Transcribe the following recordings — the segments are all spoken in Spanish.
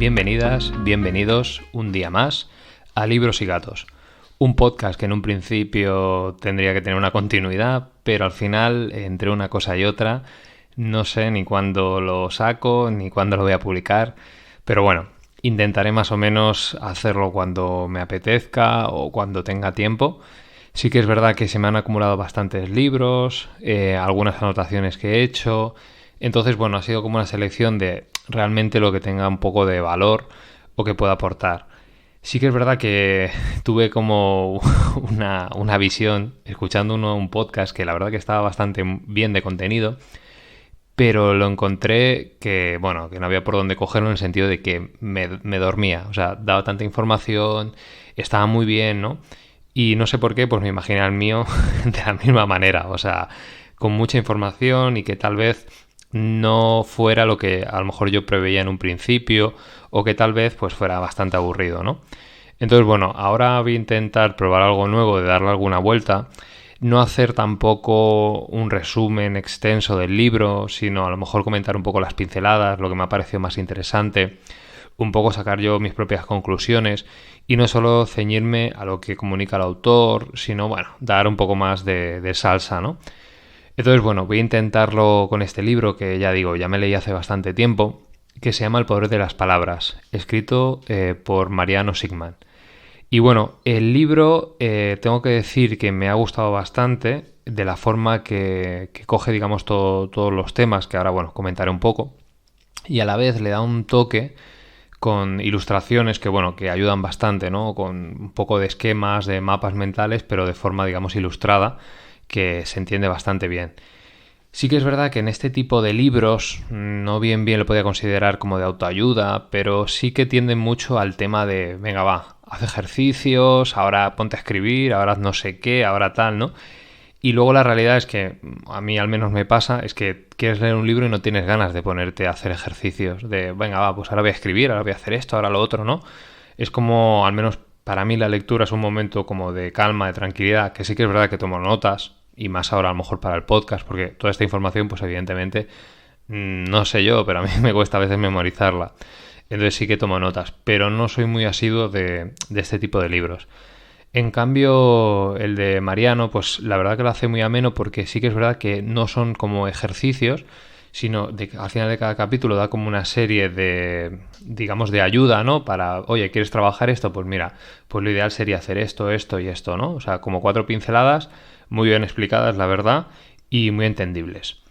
Bienvenidas, bienvenidos un día más a Libros y Gatos, un podcast que en un principio tendría que tener una continuidad, pero al final, entre una cosa y otra, no sé ni cuándo lo saco ni cuándo lo voy a publicar, pero bueno, intentaré más o menos hacerlo cuando me apetezca o cuando tenga tiempo. Sí que es verdad que se me han acumulado bastantes libros, algunas anotaciones que he hecho. Entonces, bueno, ha sido como una selección de realmente lo que tenga un poco de valor o que pueda aportar. Sí que es verdad que tuve como una visión escuchando un podcast que la verdad que estaba bastante bien de contenido, pero lo encontré que, bueno, que no había por dónde cogerlo en el sentido de que me dormía. O sea, daba tanta información, estaba muy bien, ¿no? Y no sé por qué, pues me imaginé al mío de la misma manera. O sea, con mucha información y que tal vez no fuera lo que a lo mejor yo preveía en un principio o que tal vez pues fuera bastante aburrido, ¿no? Entonces, bueno, ahora voy a intentar probar algo nuevo, de darle alguna vuelta, no hacer tampoco un resumen extenso del libro, sino a lo mejor comentar un poco las pinceladas, lo que me ha parecido más interesante, un poco sacar yo mis propias conclusiones y no solo ceñirme a lo que comunica el autor, sino, bueno, dar un poco más de salsa, ¿no? Entonces, bueno, voy a intentarlo con este libro que ya digo, ya me leí hace bastante tiempo, que se llama El poder de las palabras, escrito por Mariano Sigman. Y bueno, el libro tengo que decir que me ha gustado bastante de la forma que coge, digamos, todos los temas, que ahora, bueno, comentaré un poco, y a la vez le da un toque con ilustraciones que, bueno, que ayudan bastante, ¿no? Con un poco de esquemas, de mapas mentales, pero de forma, digamos, ilustrada, que se entiende bastante bien. Sí que es verdad que en este tipo de libros no bien lo podía considerar como de autoayuda, pero sí que tienden mucho al tema de, venga va, haz ejercicios, ahora ponte a escribir, ahora haz no sé qué, ahora tal, ¿no? Y luego la realidad es que, a mí al menos me pasa, es que quieres leer un libro y no tienes ganas de ponerte a hacer ejercicios, de, venga va, pues ahora voy a escribir, ahora voy a hacer esto, ahora lo otro, ¿no? Es como, al menos para mí la lectura es un momento como de calma, de tranquilidad, que sí que es verdad que tomo notas, y más ahora a lo mejor para el podcast, porque toda esta información, pues evidentemente, no sé yo, pero a mí me cuesta a veces memorizarla. Entonces sí que tomo notas, pero no soy muy asiduo de este tipo de libros. En cambio, el de Mariano, pues la verdad que lo hace muy ameno porque sí que es verdad que no son como ejercicios, sino al final de cada capítulo da como una serie de, digamos, de ayuda, ¿no? Para, oye, ¿quieres trabajar esto? Pues mira, pues lo ideal sería hacer esto, esto y esto, ¿no? O sea, como 4 pinceladas, muy bien explicadas, la verdad, y muy entendibles.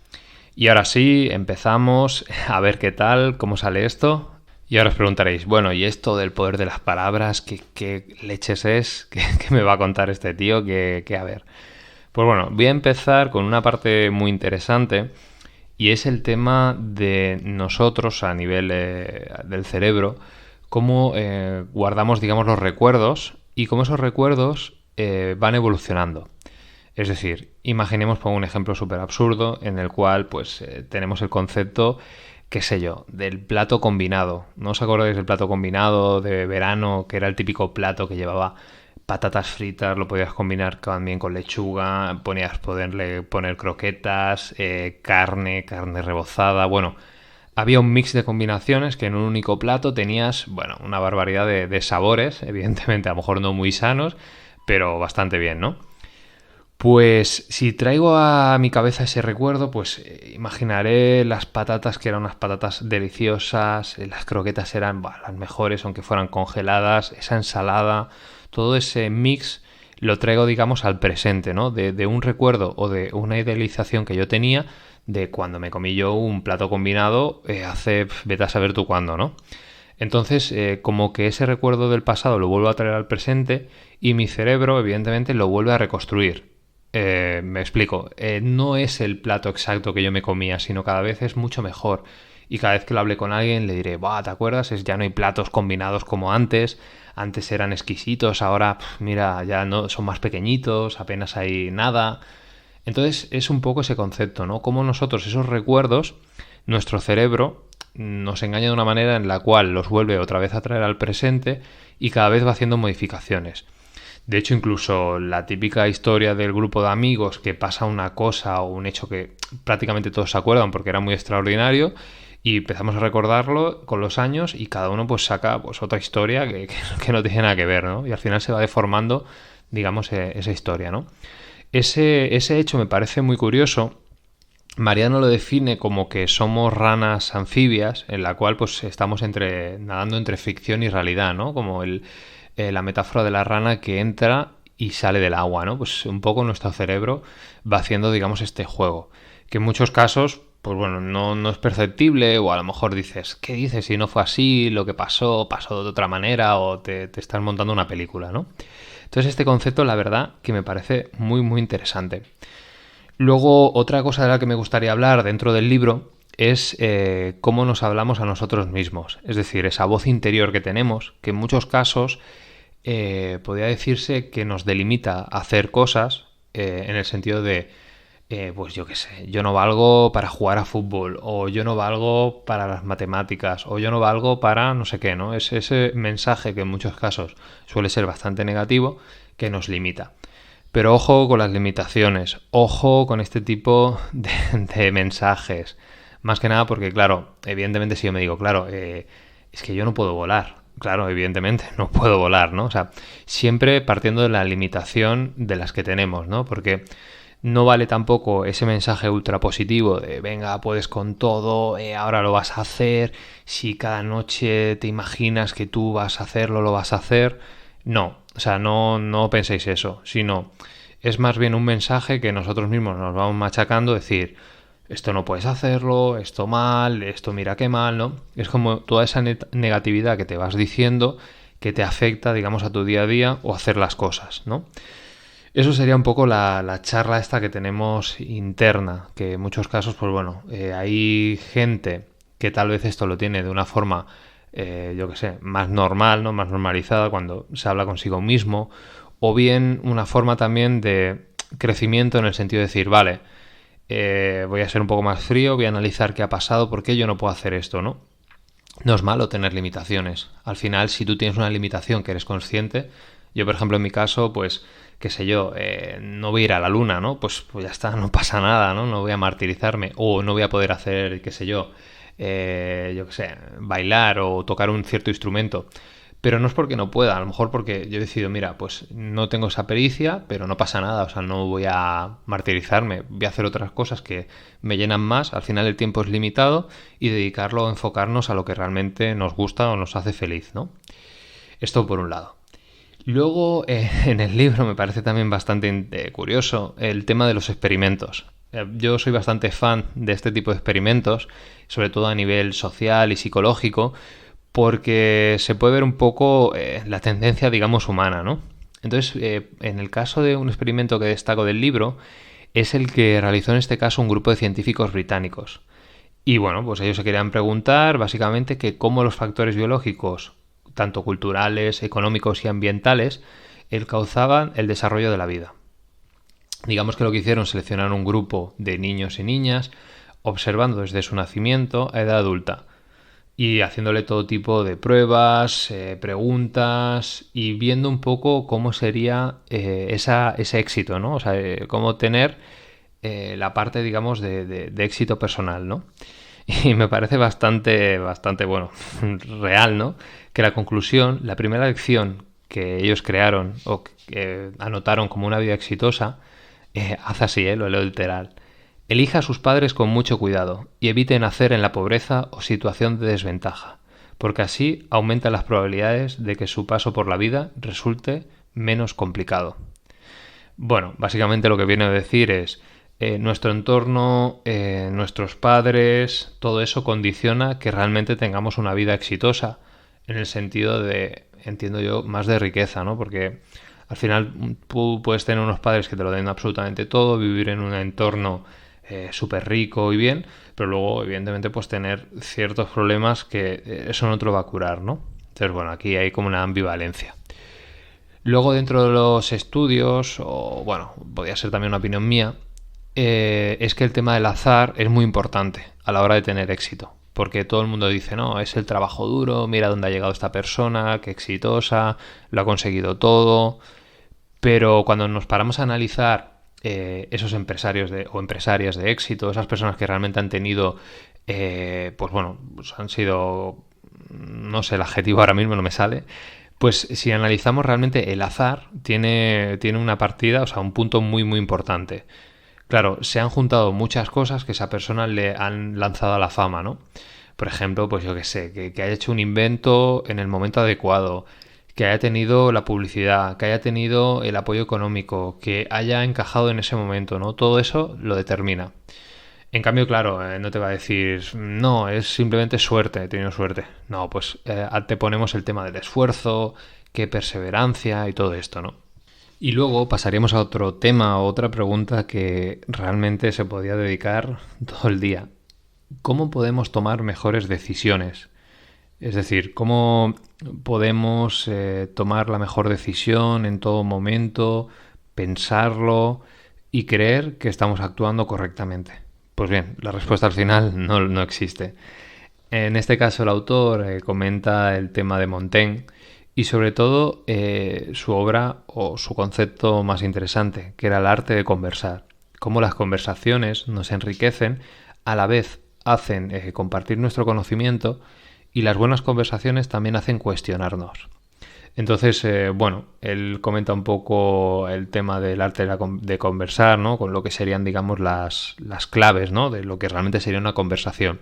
Y ahora sí, empezamos a ver qué tal, cómo sale esto. Y ahora os preguntaréis, bueno, ¿y esto del poder de las palabras? ¿Qué leches es? ¿Qué me va a contar este tío? ¿Qué a ver? Pues bueno, voy a empezar con una parte muy interesante y es el tema de nosotros a nivel del cerebro, cómo guardamos, digamos, los recuerdos y cómo esos recuerdos van evolucionando. Es decir, imaginemos, pongo un ejemplo súper absurdo en el cual pues tenemos el concepto, qué sé yo, del plato combinado. ¿No os acordáis del plato combinado de verano, que era el típico plato que llevaba patatas fritas, lo podías combinar también con lechuga, poner croquetas, carne rebozada, bueno, había un mix de combinaciones que en un único plato tenías, bueno, una barbaridad de sabores, evidentemente a lo mejor no muy sanos, pero bastante bien, ¿no? Pues si traigo a mi cabeza ese recuerdo, pues imaginaré las patatas, que eran unas patatas deliciosas, las croquetas eran las mejores aunque fueran congeladas, esa ensalada, todo ese mix lo traigo, digamos, al presente, ¿no? De un recuerdo o de una idealización que yo tenía de cuando me comí yo un plato combinado hace, vete a saber tú cuándo, ¿no? Entonces, como que ese recuerdo del pasado lo vuelvo a traer al presente y mi cerebro, evidentemente, lo vuelve a reconstruir. Me explico, no es el plato exacto que yo me comía, sino cada vez es mucho mejor. Y cada vez que lo hable con alguien le diré, ¿te acuerdas? Ya no hay platos combinados como antes. Antes eran exquisitos, ahora, mira, ya no son más pequeñitos, apenas hay nada. Entonces es un poco ese concepto, ¿no? Como nosotros esos recuerdos, nuestro cerebro nos engaña de una manera en la cual los vuelve otra vez a traer al presente y cada vez va haciendo modificaciones. De hecho, incluso la típica historia del grupo de amigos que pasa una cosa o un hecho que prácticamente todos se acuerdan porque era muy extraordinario Y empezamos a recordarlo con los años y cada uno pues saca pues otra historia que no tiene nada que ver, ¿no? Y al final se va deformando, digamos, esa historia, ¿no? Ese hecho me parece muy curioso. Mariano lo define como que somos ranas anfibias, en la cual pues estamos nadando entre ficción y realidad, ¿no? Como la metáfora de la rana que entra y sale del agua, ¿no? Pues un poco nuestro cerebro va haciendo, digamos, este juego. Que en muchos casos, pues bueno, no es perceptible, o a lo mejor dices, ¿qué dices? Si no fue así, lo que pasó de otra manera, o te estás montando una película, ¿no? Entonces este concepto, la verdad, que me parece muy, muy interesante. Luego, otra cosa de la que me gustaría hablar dentro del libro es cómo nos hablamos a nosotros mismos. Es decir, esa voz interior que tenemos, que en muchos casos podría decirse que nos delimita a hacer cosas en el sentido de, pues yo qué sé, yo no valgo para jugar a fútbol, o yo no valgo para las matemáticas, o yo no valgo para no sé qué, ¿no? Es ese mensaje que en muchos casos suele ser bastante negativo que nos limita. Pero ojo con las limitaciones, ojo con este tipo de mensajes. Más que nada porque, claro, evidentemente si yo me digo, claro, es que yo no puedo volar. Claro, evidentemente no puedo volar, ¿no? O sea, siempre partiendo de la limitación de las que tenemos, ¿no? Porque no vale tampoco ese mensaje ultra positivo de venga, puedes con todo, ahora lo vas a hacer, si cada noche te imaginas que tú vas a hacerlo, lo vas a hacer. No, o sea, no penséis eso, sino es más bien un mensaje que nosotros mismos nos vamos machacando, decir, esto no puedes hacerlo, esto mal, esto mira qué mal, ¿no? Es como toda esa negatividad que te vas diciendo que te afecta, digamos, a tu día a día o hacer las cosas, ¿no? Eso sería un poco la charla esta que tenemos interna, que en muchos casos, pues bueno, hay gente que tal vez esto lo tiene de una forma, yo que sé, más normal, ¿no? Más normalizada cuando se habla consigo mismo, o bien una forma también de crecimiento en el sentido de decir, vale, voy a ser un poco más frío, voy a analizar qué ha pasado, por qué yo no puedo hacer esto, ¿no? No es malo tener limitaciones. Al final, si tú tienes una limitación que eres consciente, yo, por ejemplo, en mi caso, pues, qué sé yo, no voy a ir a la luna, ¿no? Pues ya está, no pasa nada, ¿no? No voy a martirizarme. O no voy a poder hacer, qué sé yo qué sé, bailar o tocar un cierto instrumento. Pero no es porque no pueda, a lo mejor porque yo he decidido, mira, pues no tengo esa pericia, pero no pasa nada, o sea, no voy a martirizarme, voy a hacer otras cosas que me llenan más, al final el tiempo es limitado y dedicarlo, enfocarnos a lo que realmente nos gusta o nos hace feliz, ¿no? Esto por un lado. Luego, en el libro me parece también bastante curioso el tema de los experimentos. Yo soy bastante fan de este tipo de experimentos, sobre todo a nivel social y psicológico, porque se puede ver un poco la tendencia, digamos, humana, ¿no? Entonces, en el caso de un experimento que destaco del libro, es el que realizó en este caso un grupo de científicos británicos. Y bueno, pues ellos se querían preguntar básicamente que cómo los factores biológicos, tanto culturales, económicos y ambientales, causaban el desarrollo de la vida. Digamos que lo que hicieron, seleccionaron un grupo de niños y niñas, observando desde su nacimiento a edad adulta y haciéndole todo tipo de pruebas, preguntas y viendo un poco cómo sería ese éxito, ¿no? O sea, cómo tener la parte, digamos, de éxito personal, ¿no? Y me parece bastante bueno, real, ¿no? Que la conclusión, la primera lección que ellos crearon o que anotaron como una vida exitosa, hace así, lo leo literal. Elija a sus padres con mucho cuidado y evite nacer en la pobreza o situación de desventaja, porque así aumentan las probabilidades de que su paso por la vida resulte menos complicado. Bueno, básicamente lo que viene a decir es nuestro entorno, nuestros padres, todo eso condiciona que realmente tengamos una vida exitosa en el sentido de, entiendo yo, más de riqueza, ¿no? Porque al final tú puedes tener unos padres que te lo den absolutamente todo, vivir en un entorno súper rico y bien, pero luego evidentemente pues tener ciertos problemas que eso no te lo va a curar, ¿no? Entonces bueno, aquí hay como una ambivalencia. Luego dentro de los estudios, o bueno, podría ser también una opinión mía, es que el tema del azar es muy importante a la hora de tener éxito. Porque todo el mundo dice, no, es el trabajo duro, mira dónde ha llegado esta persona, qué exitosa, lo ha conseguido todo. Pero cuando nos paramos a analizar esos empresarios o empresarias de éxito, esas personas que realmente han tenido pues bueno, pues han sido, no sé, el adjetivo ahora mismo no me sale. Pues si analizamos realmente el azar tiene una partida, o sea, un punto muy muy importante. Claro, se han juntado muchas cosas que esa persona le han lanzado a la fama, ¿no? Por ejemplo, pues yo qué sé, que haya hecho un invento en el momento adecuado, que haya tenido la publicidad, que haya tenido el apoyo económico, que haya encajado en ese momento, ¿no? Todo eso lo determina. En cambio, claro, no te va a decir, no, es simplemente suerte, he tenido suerte. No, pues te ponemos el tema del esfuerzo, qué perseverancia y todo esto, ¿no? Y luego pasaríamos a otro tema, o otra pregunta que realmente se podía dedicar todo el día. ¿Cómo podemos tomar mejores decisiones? Es decir, ¿cómo podemos tomar la mejor decisión en todo momento, pensarlo y creer que estamos actuando correctamente? Pues bien, la respuesta al final no existe. En este caso el autor comenta el tema de Montaigne y sobre todo su obra o su concepto más interesante, que era el arte de conversar. Cómo las conversaciones nos enriquecen, a la vez hacen compartir nuestro conocimiento y las buenas conversaciones también hacen cuestionarnos. Entonces, bueno, él comenta un poco el tema del arte de conversar, ¿no? Con lo que serían, digamos, las claves, ¿no? De lo que realmente sería una conversación.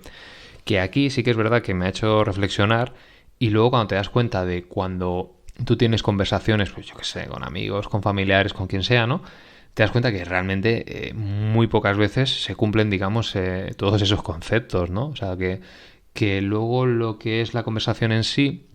Que aquí sí que es verdad que me ha hecho reflexionar y luego cuando te das cuenta de cuando tú tienes conversaciones, pues yo qué sé, con amigos, con familiares, con quien sea, ¿no? Te das cuenta que realmente muy pocas veces se cumplen, digamos, todos esos conceptos, ¿no? O sea, que luego lo que es la conversación en sí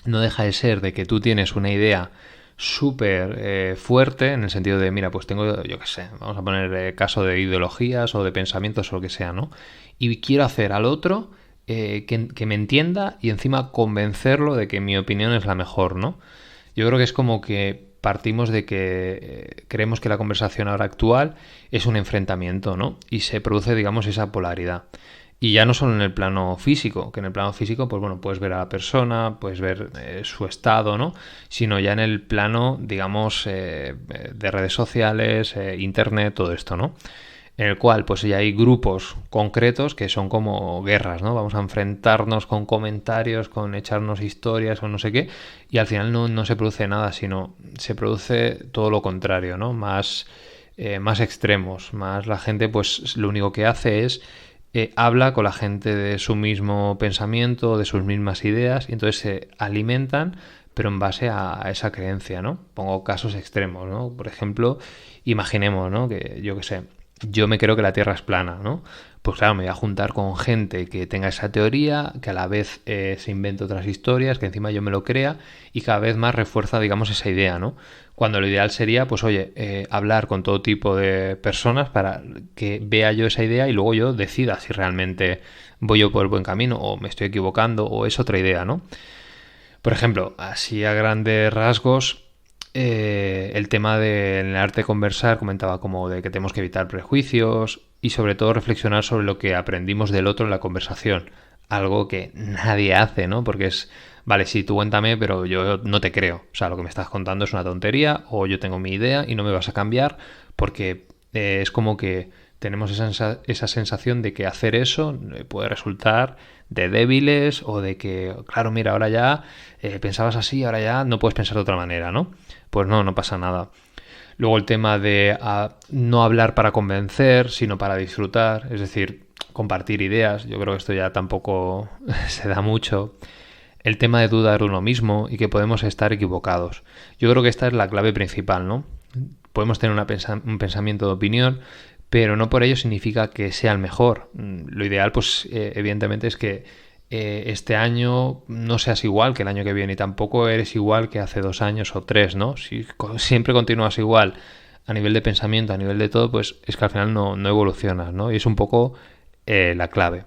no deja de ser de que tú tienes una idea súper fuerte en el sentido de, mira, pues tengo, yo qué sé, vamos a poner caso de ideologías o de pensamientos o lo que sea, ¿no? Y quiero hacer al otro que me entienda y encima convencerlo de que mi opinión es la mejor, ¿no? Yo creo que es como que partimos de que creemos que la conversación ahora actual es un enfrentamiento, ¿no? Y se produce, digamos, esa polaridad. Y ya no solo en el plano físico, que en el plano físico, pues bueno, puedes ver a la persona, puedes ver su estado, ¿no? Sino ya en el plano, digamos, de redes sociales, internet, todo esto, ¿no? En el cual, pues ya hay grupos concretos que son como guerras, ¿no? Vamos a enfrentarnos con comentarios, con echarnos historias o no sé qué, y al final no se produce nada, sino se produce todo lo contrario, ¿no? Más extremos, más la gente, pues lo único que hace es habla con la gente de su mismo pensamiento, de sus mismas ideas, y entonces se alimentan, pero en base a esa creencia, ¿no? Pongo casos extremos, ¿no? Por ejemplo, imaginemos, ¿no? Que yo qué sé, yo me creo que la Tierra es plana, ¿no? Pues claro, me voy a juntar con gente que tenga esa teoría, que a la vez se invente otras historias, que encima yo me lo crea y cada vez más refuerza, digamos, esa idea, ¿no? Cuando lo ideal sería, pues oye, hablar con todo tipo de personas para que vea yo esa idea y luego yo decida si realmente voy yo por el buen camino o me estoy equivocando o es otra idea, ¿no? Por ejemplo, así a grandes rasgos, el tema del arte de conversar comentaba como de que tenemos que evitar prejuicios y sobre todo reflexionar sobre lo que aprendimos del otro en la conversación. Algo que nadie hace, ¿no? Porque es, vale, sí, tú cuéntame, pero yo no te creo. O sea, lo que me estás contando es una tontería o yo tengo mi idea y no me vas a cambiar porque es como que tenemos esa sensación de que hacer eso puede resultar de débiles o de que, claro, mira, ahora ya pensabas así, ahora ya no puedes pensar de otra manera, ¿no? Pues no pasa nada. Luego el tema de no hablar para convencer, sino para disfrutar, es decir, compartir ideas. Yo creo que esto ya tampoco se da mucho. El tema de dudar uno mismo y que podemos estar equivocados. Yo creo que esta es la clave principal, ¿no? Podemos tener un pensamiento de opinión, pero no por ello significa que sea el mejor. Lo ideal, pues, evidentemente, es que este año no seas igual que el año que viene y tampoco eres igual que hace 2 años o 3, ¿no? Si siempre continúas igual a nivel de pensamiento, a nivel de todo, pues es que al final no evolucionas, ¿no? Y es un poco la clave.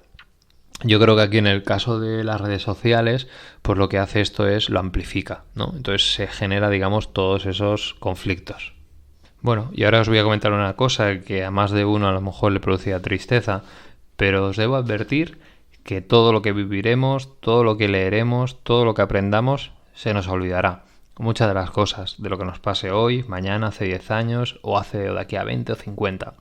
Yo creo que aquí en el caso de las redes sociales, pues lo que hace esto es lo amplifica, ¿no? Entonces se genera, digamos, todos esos conflictos. Bueno, y ahora os voy a comentar una cosa que a más de uno a lo mejor le producía tristeza, pero os debo advertir que todo lo que viviremos, todo lo que leeremos, todo lo que aprendamos, se nos olvidará. Muchas de las cosas, de lo que nos pase hoy, mañana, hace 10 años, o de aquí a 20 o 50.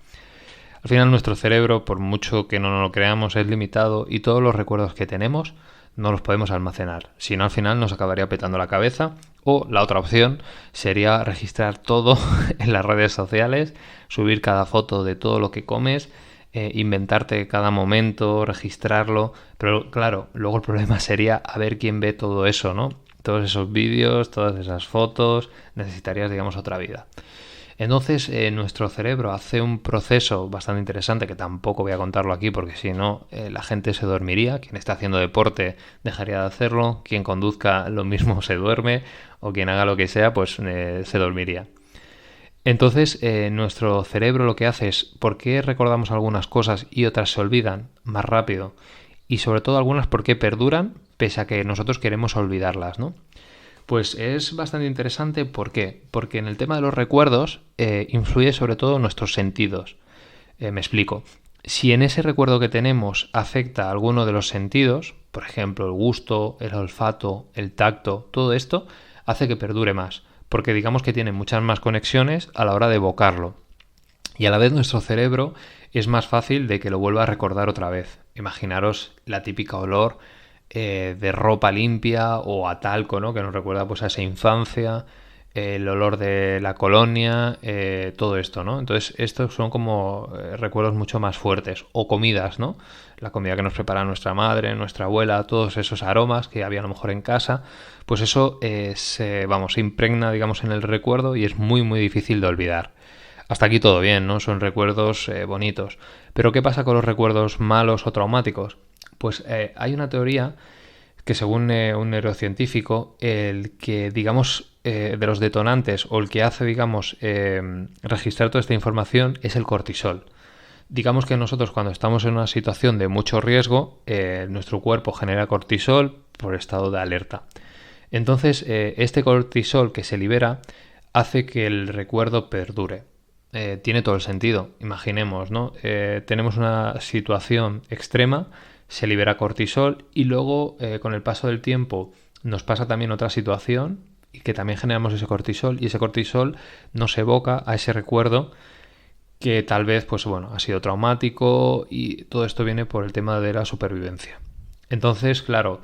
Al final nuestro cerebro, por mucho que no nos lo creamos, es limitado y todos los recuerdos que tenemos no los podemos almacenar. Si no, al final nos acabaría petando la cabeza. O la otra opción sería registrar todo en las redes sociales, subir cada foto de todo lo que comes, inventarte cada momento, registrarlo. Pero claro, luego el problema sería a ver quién ve todo eso, ¿no? Todos esos vídeos, todas esas fotos, necesitarías, digamos, otra vida. Entonces, nuestro cerebro hace un proceso bastante interesante, que tampoco voy a contarlo aquí porque si no, la gente se dormiría. Quien está haciendo deporte dejaría de hacerlo. Quien conduzca lo mismo se duerme. O quien haga lo que sea, pues se dormiría. Entonces, nuestro cerebro lo que hace es, ¿por qué recordamos algunas cosas y otras se olvidan más rápido? Y sobre todo algunas, ¿por qué perduran pese a que nosotros queremos olvidarlas, ¿no? Pues es bastante interesante, ¿por qué? Porque en el tema de los recuerdos influye sobre todo nuestros sentidos. Me explico. Si en ese recuerdo que tenemos afecta a alguno de los sentidos, por ejemplo el gusto, el olfato, el tacto, todo esto hace que perdure más, porque digamos que tiene muchas más conexiones a la hora de evocarlo. Y a la vez nuestro cerebro es más fácil de que lo vuelva a recordar otra vez. Imaginaros la típica olor de ropa limpia o a talco, ¿no? Que nos recuerda pues a esa infancia, el olor de la colonia, todo esto, ¿no? Entonces estos son como recuerdos mucho más fuertes. O comidas, ¿no? La comida que nos prepara nuestra madre, nuestra abuela, todos esos aromas que había a lo mejor en casa, pues eso se impregna, digamos, en el recuerdo y es muy muy difícil de olvidar. Hasta aquí todo bien, ¿no? Son recuerdos bonitos. Pero ¿qué pasa con los recuerdos malos o traumáticos? Pues hay una teoría que según un neurocientífico, el que, digamos, de los detonantes o el que hace, digamos, registrar toda esta información es el cortisol. Digamos que nosotros cuando estamos en una situación de mucho riesgo, nuestro cuerpo genera cortisol por estado de alerta. Entonces, este cortisol que se libera hace que el recuerdo perdure. Tiene todo el sentido. Imaginemos, ¿no? Tenemos una situación extrema, se libera cortisol y luego con el paso del tiempo nos pasa también otra situación y que también generamos ese cortisol y ese cortisol nos evoca a ese recuerdo que tal vez pues bueno ha sido traumático y todo esto viene por el tema de la supervivencia. Entonces, claro,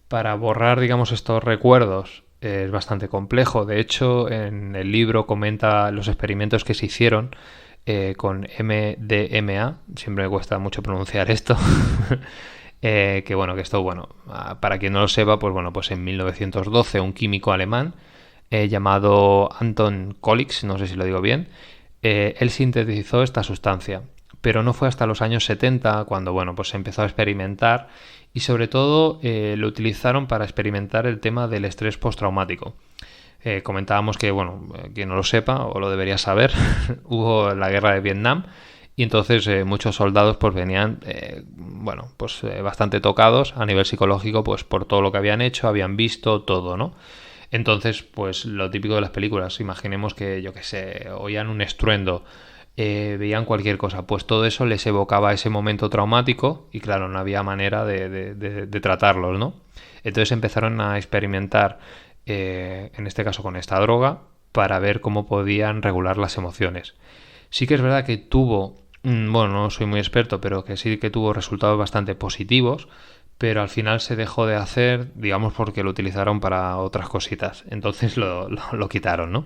para borrar digamos estos recuerdos es bastante complejo. De hecho, en el libro comenta los experimentos que se hicieron con MDMA, siempre me cuesta mucho pronunciar esto, que bueno, que esto, bueno, para quien no lo sepa, pues bueno, pues en 1912 un químico alemán llamado Anton Kolix, no sé si lo digo bien, él sintetizó esta sustancia, pero no fue hasta los años 70 cuando, bueno, pues se empezó a experimentar y sobre todo lo utilizaron para experimentar el tema del estrés postraumático. Comentábamos que, bueno, quien no lo sepa o lo debería saber, hubo la guerra de Vietnam y entonces muchos soldados pues venían, bastante tocados a nivel psicológico pues por todo lo que habían hecho, habían visto todo, ¿no? Entonces, pues lo típico de las películas, imaginemos que, yo qué sé, oían un estruendo, veían cualquier cosa, pues todo eso les evocaba ese momento traumático y claro, no había manera de tratarlos, ¿no? Entonces empezaron a experimentar en este caso con esta droga, para ver cómo podían regular las emociones. Sí que es verdad que tuvo, no soy muy experto, pero que sí que tuvo resultados bastante positivos, pero al final se dejó de hacer, digamos, porque lo utilizaron para otras cositas. Entonces lo quitaron, ¿no?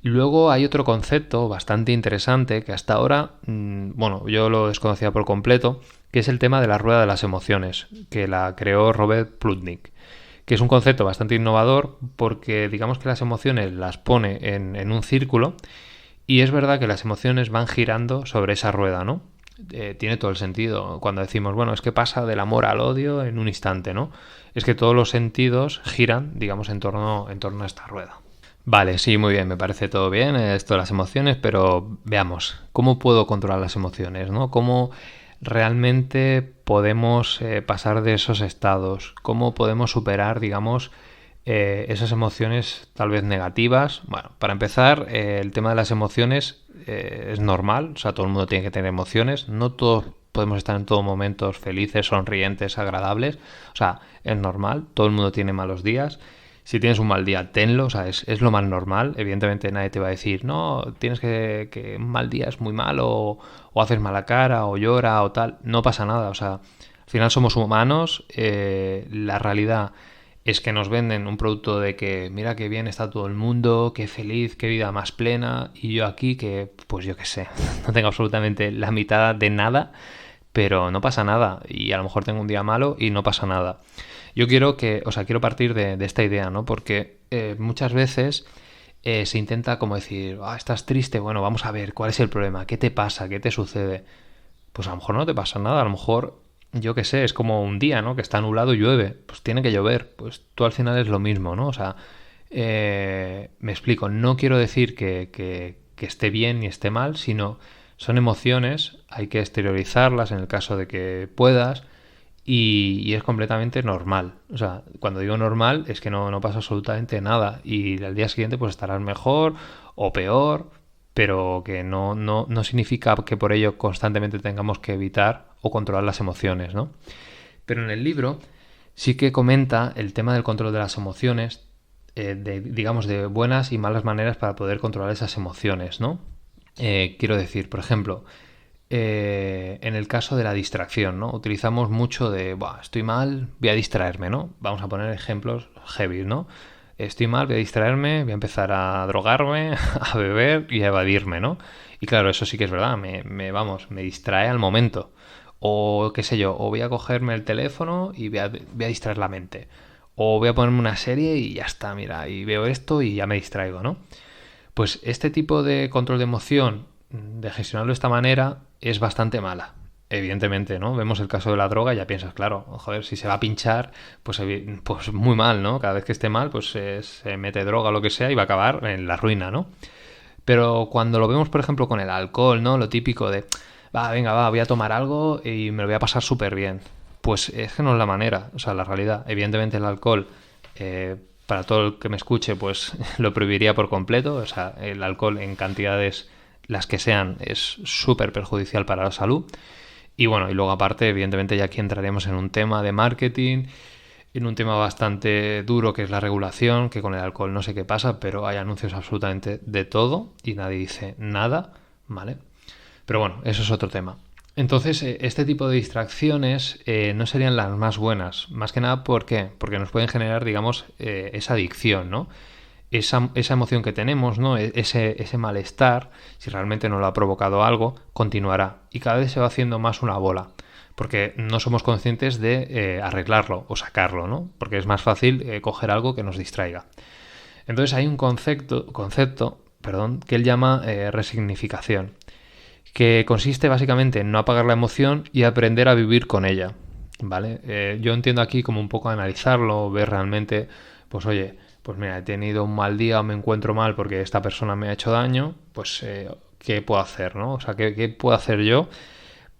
Luego hay otro concepto bastante interesante que hasta ahora, yo lo desconocía por completo, que es el tema de la rueda de las emociones, que la creó Robert Plutnik, que es un concepto bastante innovador porque digamos que las emociones las pone en un círculo y es verdad que las emociones van girando sobre esa rueda, ¿no? Tiene todo el sentido cuando decimos, bueno, es que pasa del amor al odio en un instante, ¿no? Es que todos los sentidos giran, digamos, en torno a esta rueda. Vale, sí, muy bien, me parece todo bien esto de las emociones, pero veamos, ¿cómo puedo controlar las emociones, ¿no? ¿Cómo realmente podemos pasar de esos estados? ¿Cómo podemos superar, digamos, esas emociones tal vez negativas? Bueno, para empezar, el tema de las emociones es normal, o sea, todo el mundo tiene que tener emociones, no todos podemos estar en todo momentos felices, sonrientes, agradables, o sea, es normal, todo el mundo tiene malos días. Si tienes un mal día, tenlo, o sea, es lo más normal. Evidentemente nadie te va a decir, no, tienes que un mal día es muy malo, o haces mala cara, o llora, o tal. No pasa nada, o sea, al final somos humanos, la realidad es que nos venden un producto de que mira qué bien está todo el mundo, qué feliz, qué vida más plena, y yo aquí que, pues yo qué sé, no tengo absolutamente la mitad de nada, pero no pasa nada, y a lo mejor tengo un día malo y no pasa nada. Yo quiero partir de esta idea, ¿no? Porque muchas veces se intenta como decir, estás triste, bueno, vamos a ver, ¿cuál es el problema? ¿Qué te pasa? ¿Qué te sucede? Pues a lo mejor no te pasa nada, a lo mejor, yo qué sé, es como un día, ¿no? Que está nublado y llueve, pues tiene que llover, pues tú al final es lo mismo, ¿no? O sea, me explico, no quiero decir que esté bien ni esté mal, sino son emociones, hay que exteriorizarlas en el caso de que puedas y es completamente normal. O sea, cuando digo normal es que no pasa absolutamente nada y al día siguiente pues estarás mejor o peor, pero que no significa que por ello constantemente tengamos que evitar o controlar las emociones, ¿no? Pero en el libro sí que comenta el tema del control de las emociones, digamos, de buenas y malas maneras para poder controlar esas emociones, ¿no? Quiero decir, por ejemplo, en el caso de la distracción, ¿no? Utilizamos mucho de, estoy mal, voy a distraerme, ¿no? Vamos a poner ejemplos heavy, ¿no? Estoy mal, voy a distraerme, voy a empezar a drogarme, a beber y a evadirme, ¿no? Y claro, eso sí que es verdad, me distrae al momento. O qué sé yo, o voy a cogerme el teléfono y voy a distraer la mente. O voy a ponerme una serie y ya está, mira, y veo esto y ya me distraigo, ¿no? Pues este tipo de control de emoción, de gestionarlo de esta manera, es bastante mala. Evidentemente, ¿no? Vemos el caso de la droga y ya piensas, claro, joder, si se va a pinchar, pues muy mal, ¿no? Cada vez que esté mal, pues se mete droga o lo que sea y va a acabar en la ruina, ¿no? Pero cuando lo vemos, por ejemplo, con el alcohol, ¿no? Lo típico de, voy a tomar algo y me lo voy a pasar súper bien. Pues es que no es la manera, o sea, la realidad. Evidentemente el alcohol, para todo el que me escuche, pues lo prohibiría por completo. O sea, el alcohol en cantidades las que sean es súper perjudicial para la salud. Y bueno, y luego aparte, evidentemente ya aquí entraremos en un tema de marketing, en un tema bastante duro que es la regulación, que con el alcohol no sé qué pasa, pero hay anuncios absolutamente de todo y nadie dice nada, ¿vale? Pero bueno, eso es otro tema. Entonces, este tipo de distracciones no serían las más buenas. Más que nada, ¿por qué? Porque nos pueden generar, digamos, esa adicción, ¿no? Esa emoción que tenemos, ¿no? Ese malestar, si realmente no lo ha provocado algo, continuará. Y cada vez se va haciendo más una bola. Porque no somos conscientes de arreglarlo o sacarlo, ¿no? Porque es más fácil coger algo que nos distraiga. Entonces hay un concepto, que él llama resignificación, que consiste básicamente en no apagar la emoción y aprender a vivir con ella, ¿vale? Yo entiendo aquí como un poco analizarlo, ver realmente, pues oye, pues mira, he tenido un mal día o me encuentro mal porque esta persona me ha hecho daño, pues ¿qué puedo hacer, no? O sea, ¿qué puedo hacer yo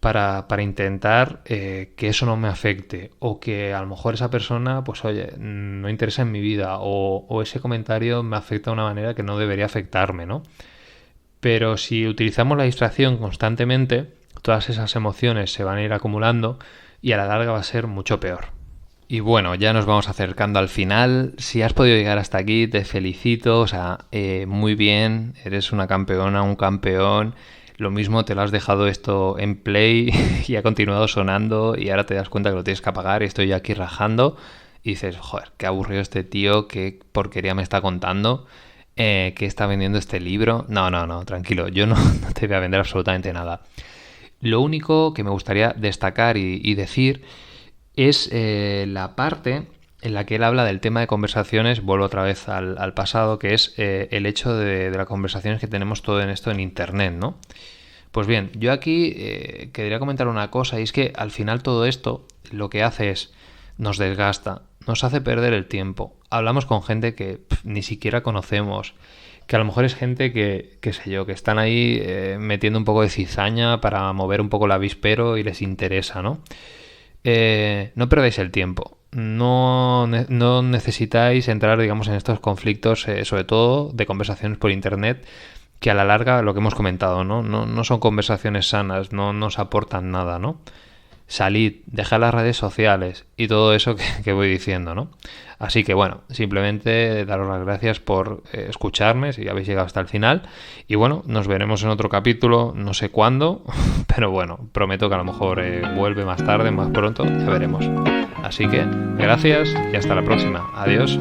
para intentar que eso no me afecte? O que a lo mejor esa persona, pues oye, no interesa en mi vida o ese comentario me afecta de una manera que no debería afectarme, ¿no? Pero si utilizamos la distracción constantemente, todas esas emociones se van a ir acumulando y a la larga va a ser mucho peor. Y bueno, ya nos vamos acercando al final. Si has podido llegar hasta aquí, te felicito. O sea, muy bien, eres una campeona, un campeón. Lo mismo te lo has dejado esto en play y ha continuado sonando y ahora te das cuenta que lo tienes que apagar y estoy yo aquí rajando y dices, joder, qué aburrido este tío, qué porquería me está contando. Que está vendiendo este libro. No, tranquilo, yo no te voy a vender absolutamente nada. Lo único que me gustaría destacar y decir es la parte en la que él habla del tema de conversaciones, vuelvo otra vez al pasado, que es el hecho de las conversaciones que tenemos todo en esto en Internet, ¿no? Pues bien, yo aquí quería comentar una cosa, y es que al final todo esto lo que hace es nos desgasta, nos hace perder el tiempo. Hablamos con gente que ni siquiera conocemos, que a lo mejor es gente que, qué sé yo, que están ahí metiendo un poco de cizaña para mover un poco el avispero y les interesa, ¿no? No perdáis el tiempo. No necesitáis entrar, digamos, en estos conflictos, sobre todo de conversaciones por internet, que a la larga, lo que hemos comentado, ¿no? No son conversaciones sanas, no nos aportan nada, ¿no? salid, dejad las redes sociales y todo eso que voy diciendo, ¿no? Así que bueno, simplemente daros las gracias por escucharme si habéis llegado hasta el final. Y bueno, nos veremos en otro capítulo, no sé cuándo, pero bueno, prometo que a lo mejor vuelve más tarde, más pronto, ya veremos. Así que gracias y hasta la próxima. Adiós.